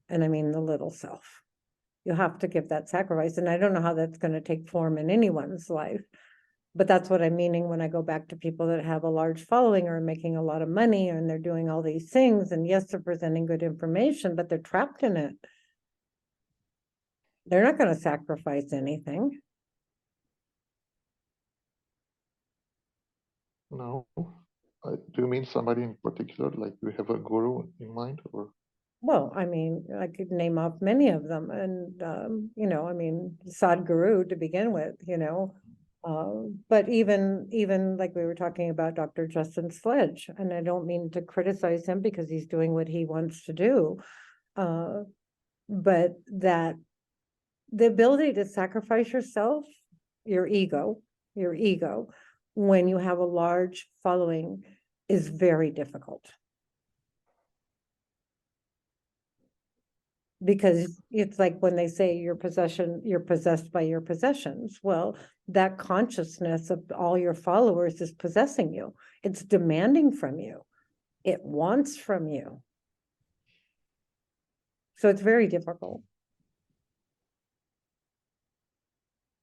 And I mean the little self. You have to give that sacrifice. And I don't know how that's going to take form in anyone's life. But that's what I'm meaning when I go back to people that have a large following or making a lot of money and they're doing all these things. And yes, they're presenting good information, but they're trapped in it. They're not going to sacrifice anything. No, do you mean somebody in particular? Like you have a guru in mind, or? Well, I mean, I could name off many of them, and you know, I mean, Sadhguru to begin with, you know, but even like we were talking about Dr. Justin Sledge, and I don't mean to criticize him because he's doing what he wants to do, but that the ability to sacrifice yourself, your ego, when you have a large following is very difficult. Because it's like when they say you're possessed by your possessions. Well, that consciousness of all your followers is possessing you. It's demanding from you. It wants from you. So it's very difficult.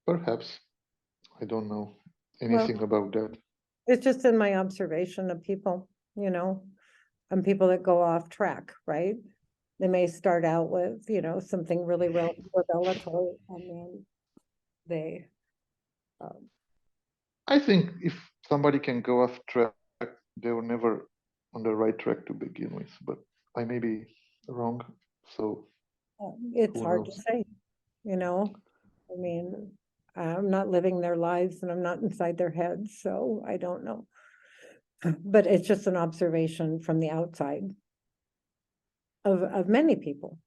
Perhaps. I don't know Well, anything about that. it's just in my observation of people, you know, and people that go off track, right? They may start out with, you know, something really revelatory, and then they I think if somebody can go off track, they were never on the right track to begin with, but I may be wrong. So it's who hard to knows? say, you know. I mean, I'm not living their lives and I'm not inside their heads, so I don't know. But it's just an observation from the outside of many people.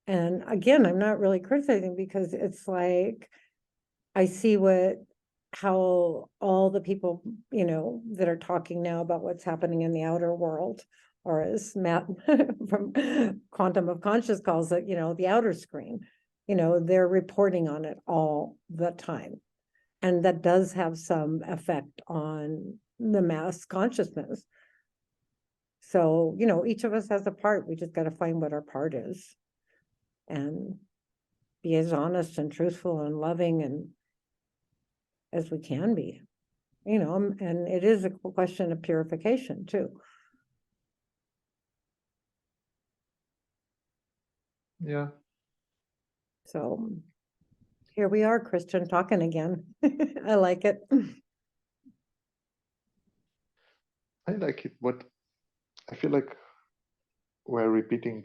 And again, I'm not really criticizing, because it's like I see how all the people, you know, that are talking now about what's happening in the outer world, or as Matt from Quantum of Conscious calls it, you know, the outer screen, you know, they're reporting on it all the time. And that does have some effect on the mass consciousness. So, you know, each of us has a part. We just got to find what our part is and be as honest and truthful and loving and as we can be, you know, and it is a question of purification too. Yeah. So here we are, Christian, talking again. I like it. I like it, but I feel like we're repeating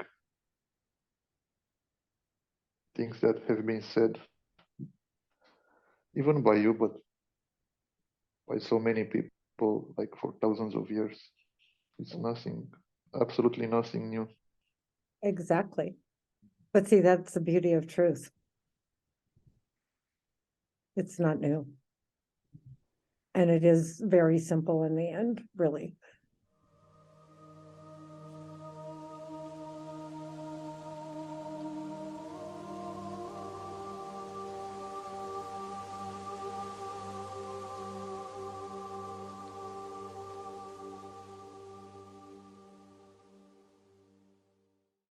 things that have been said, even by you, but by so many people, like for thousands of years. It's nothing, absolutely nothing new. Exactly. But see, that's the beauty of truth. It's not new. And it is very simple in the end, really.